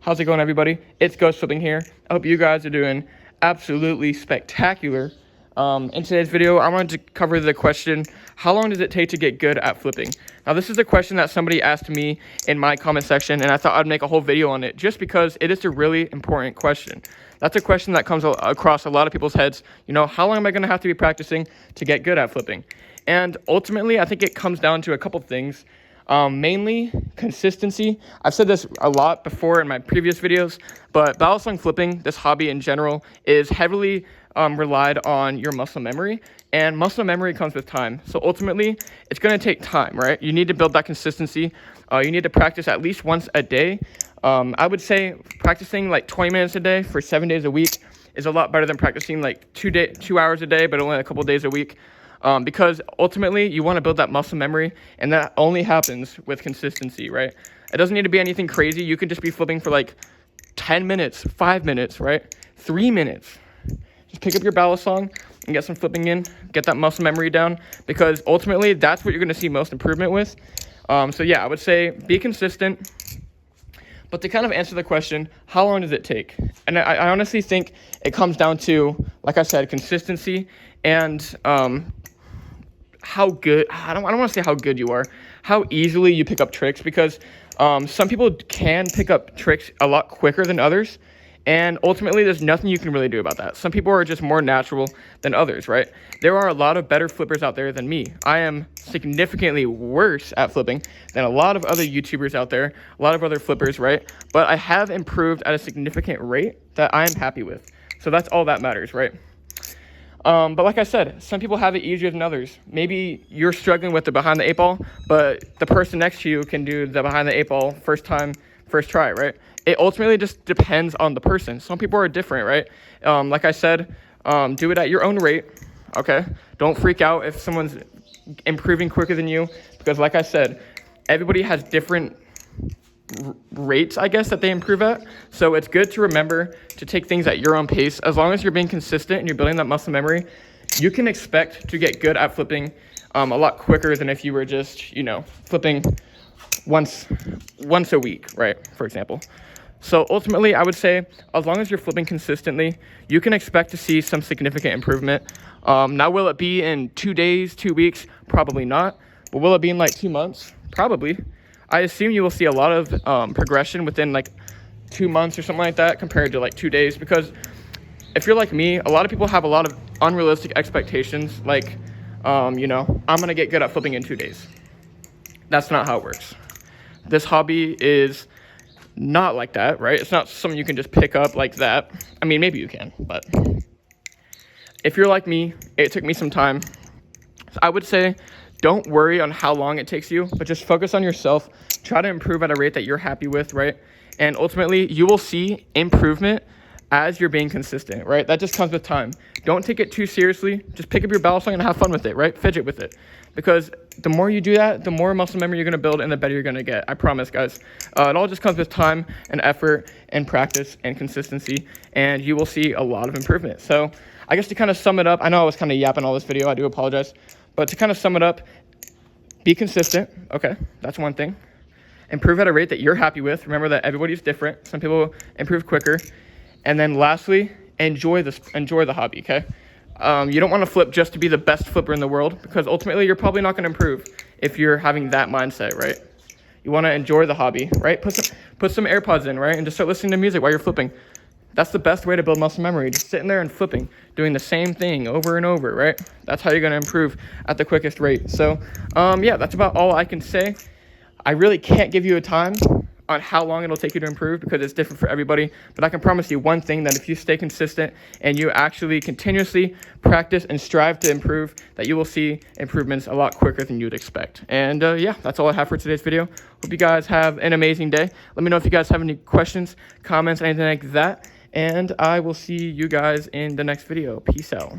How's it going, everybody? It's Ghost Flipping here. I hope you guys are doing absolutely spectacular. In today's video, I wanted to cover the question, how long does it take to get good at flipping? Now, this is a question that somebody asked me in my comment section, and I thought I'd make a whole video on it just because it is a really important question. That's a question that comes across a lot of people's heads. You know, how long am I going to have to be practicing to get good at flipping? And ultimately, I think it comes down to a couple things. Mainly consistency. I've said this a lot before in my previous videos, but balisong flipping, this hobby in general, is heavily relied on your muscle memory, and muscle memory comes with time. So ultimately, it's going to take time, right? You need to build that consistency. You need to practice at least once a day. I would say practicing like 20 minutes a day for 7 days a week is a lot better than practicing like 2 hours a day, but only a couple days a week. Because ultimately you want to build that muscle memory, and that only happens with consistency, right? It doesn't need to be anything crazy. You can just be flipping for like 10 minutes, 5 minutes, right? 3 minutes. Just pick up your balisong and get some flipping in, get that muscle memory down, because ultimately that's what you're going to see most improvement with. So yeah, I would say be consistent. But to kind of answer the question, how long does it take? And I honestly think it comes down to, like I said, consistency and how good, I don't want to say how good you are, how easily you pick up tricks, because some people can pick up tricks a lot quicker than others, and ultimately there's nothing you can really do about that. Some people are just more natural than others, right? There are a lot of better flippers out there than me. I am significantly worse at flipping than a lot of other YouTubers out there, a lot of other flippers, right? But I have improved at a significant rate that I am happy with. So that's all that matters, right? But like I said, some people have it easier than others. Maybe you're struggling with the behind the eight ball, but the person next to you can do the behind the eight ball first time, first try, right? It ultimately just depends on the person. Some people are different, right? Like I said, do it at your own rate, okay? Don't freak out if someone's improving quicker than you, because like I said, everybody has different rates, I guess, that they improve at. So it's good to remember to take things at your own pace. As long as you're being consistent and you're building that muscle memory, you can expect to get good at flipping a lot quicker than if you were just, you know, flipping once a week, right, for example. So ultimately, I would say as long as you're flipping consistently, you can expect to see some significant improvement. Now, will it be in 2 days, 2 weeks? Probably not. But will it be in like 2 months? Probably. I assume you will see a lot of progression within like 2 months or something like that compared to like 2 days, because if you're like me, a lot of people have a lot of unrealistic expectations, like, you know, I'm going to get good at flipping in 2 days. That's not how it works. This hobby is not like that, right? It's not something you can just pick up like that. I mean, maybe you can, but if you're like me, it took me some time. So I would say don't worry on how long it takes you, but just focus on yourself. Try to improve at a rate that you're happy with, right? And ultimately, you will see improvement as you're being consistent, right? That just comes with time. Don't take it too seriously. Just pick up your balisong and have fun with it, right? Fidget with it. Because the more you do that, the more muscle memory you're going to build and the better you're going to get. I promise, guys. It all just comes with time and effort and practice and consistency, and you will see a lot of improvement. So I guess to kind of sum it up, I know I was kind of yapping all this video. I do apologize. But to kind of sum it up, be consistent. Okay, that's one thing. Improve at a rate that you're happy with. Remember that everybody's different. Some people improve quicker. And then lastly, enjoy the hobby, okay? You don't want to flip just to be the best flipper in the world, because ultimately you're probably not going to improve if you're having that mindset, right? You want to enjoy the hobby, right? Put some AirPods in, right? And just start listening to music while you're flipping. That's the best way to build muscle memory. Just sitting there and flipping, doing the same thing over and over, right? That's how you're going to improve at the quickest rate. So, yeah, that's about all I can say. I really can't give you a time on how long it'll take you to improve, because it's different for everybody. But I can promise you one thing, that if you stay consistent and you actually continuously practice and strive to improve, that you will see improvements a lot quicker than you'd expect. And yeah, that's all I have for today's video. Hope you guys have an amazing day. Let me know if you guys have any questions, comments, anything like that. And I will see you guys in the next video. Peace out.